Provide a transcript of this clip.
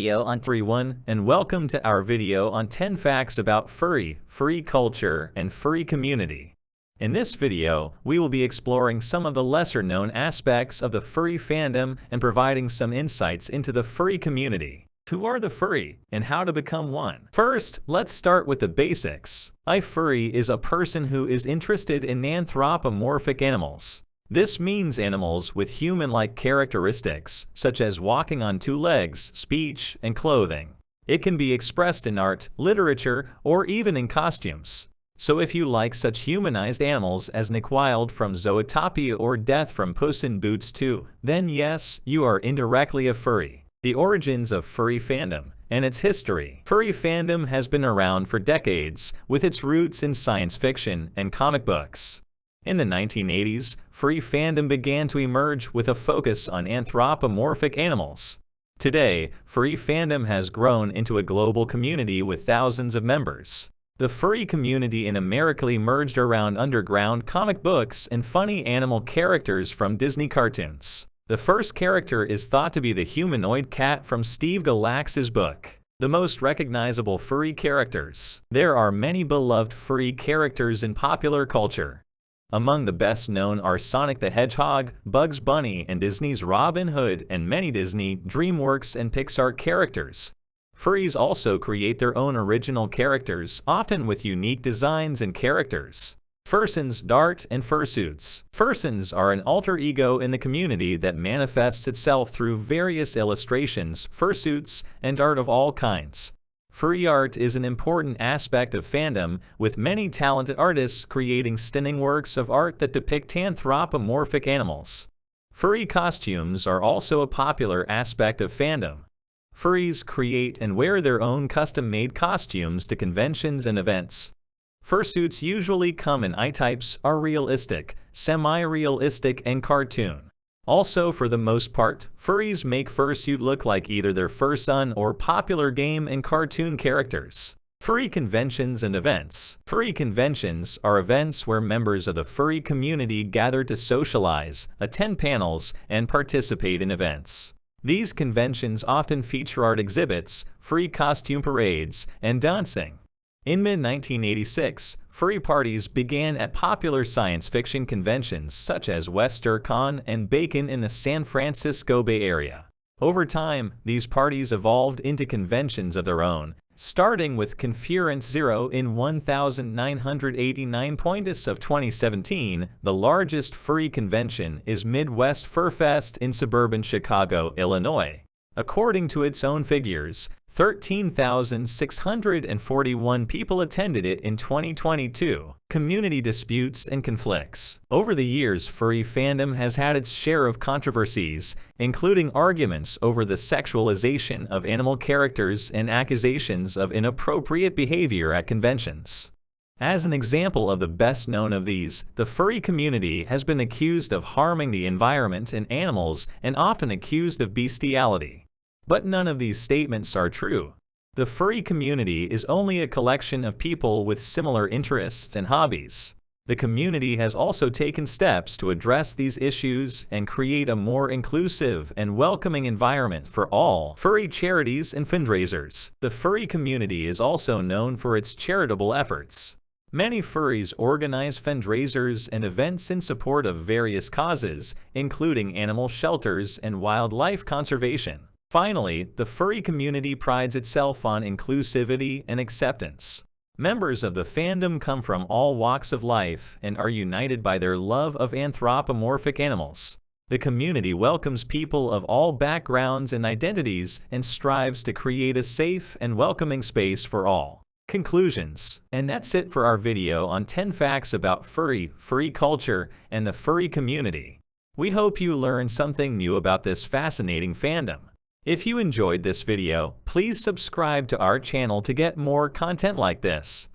video on everyone, and welcome to our video on 10 facts about furry culture, and furry community. In this video, we will be exploring some of the lesser-known aspects of the furry fandom and providing some insights into the furry community. Who are the furry, and how to become one? First, let's start with the basics. A furry is a person who is interested in anthropomorphic animals. This means animals with human-like characteristics, such as walking on two legs, speech, and clothing. It can be expressed in art, literature, or even in costumes. So if you like such humanized animals as Nick Wilde from Zootopia or Death from Puss in Boots 2, then yes, you are indirectly a furry. The origins of furry fandom and its history. Furry fandom has been around for decades, with its roots in science fiction and comic books. In the 1980s, furry fandom began to emerge with a focus on anthropomorphic animals. Today, furry fandom has grown into a global community with thousands of members. The furry community in America emerged around underground comic books and funny animal characters from Disney cartoons. The first character is thought to be the humanoid cat from Steve Galax's book. The most recognizable furry characters. There are many beloved furry characters in popular culture. Among the best known are Sonic the Hedgehog, Bugs Bunny, and Disney's Robin Hood, and many Disney, DreamWorks, and Pixar characters. Furries also create their own original characters, often with unique designs and characters. Fursons, Dart, and Fursuits. Fursons are an alter ego in the community that manifests itself through various illustrations, fursuits, and art of all kinds. Furry art is an important aspect of fandom, with many talented artists creating stunning works of art that depict anthropomorphic animals. Furry costumes are also a popular aspect of fandom. Furries create and wear their own custom-made costumes to conventions and events. Fursuits usually come in types, are realistic, semi-realistic, and cartoon. Also, for the most part, furries make fursuit look like either their furson or popular game and cartoon characters. Furry conventions and events. Furry conventions are events where members of the furry community gather to socialize, attend panels, and participate in events. These conventions often feature art exhibits, furry costume parades, and dancing. In mid-1986, furry parties began at popular science fiction conventions such as WesterCon and Bacon in the San Francisco Bay Area. Over time, these parties evolved into conventions of their own, starting with Conference Zero in 1989. As of 2017, the largest furry convention is Midwest Fur Fest in suburban Chicago, Illinois. According to its own figures, 13,641 people attended it in 2022. Community disputes and conflicts. Over the years, furry fandom has had its share of controversies, including arguments over the sexualization of animal characters and accusations of inappropriate behavior at conventions. As an example of the best known of these, the furry community has been accused of harming the environment and animals, and often accused of bestiality. But none of these statements are true. The furry community is only a collection of people with similar interests and hobbies. The community has also taken steps to address these issues and create a more inclusive and welcoming environment for all. Furry charities and fundraisers. The furry community is also known for its charitable efforts. Many furries organize fundraisers and events in support of various causes, including animal shelters and wildlife conservation. Finally, the furry community prides itself on inclusivity and acceptance. Members of the fandom come from all walks of life and are united by their love of anthropomorphic animals. The community welcomes people of all backgrounds and identities and strives to create a safe and welcoming space for all. Conclusions. And that's it for our video on 10 facts about furry culture, and the furry community. We hope you learned something new about this fascinating fandom. If you enjoyed this video, please subscribe to our channel to get more content like this.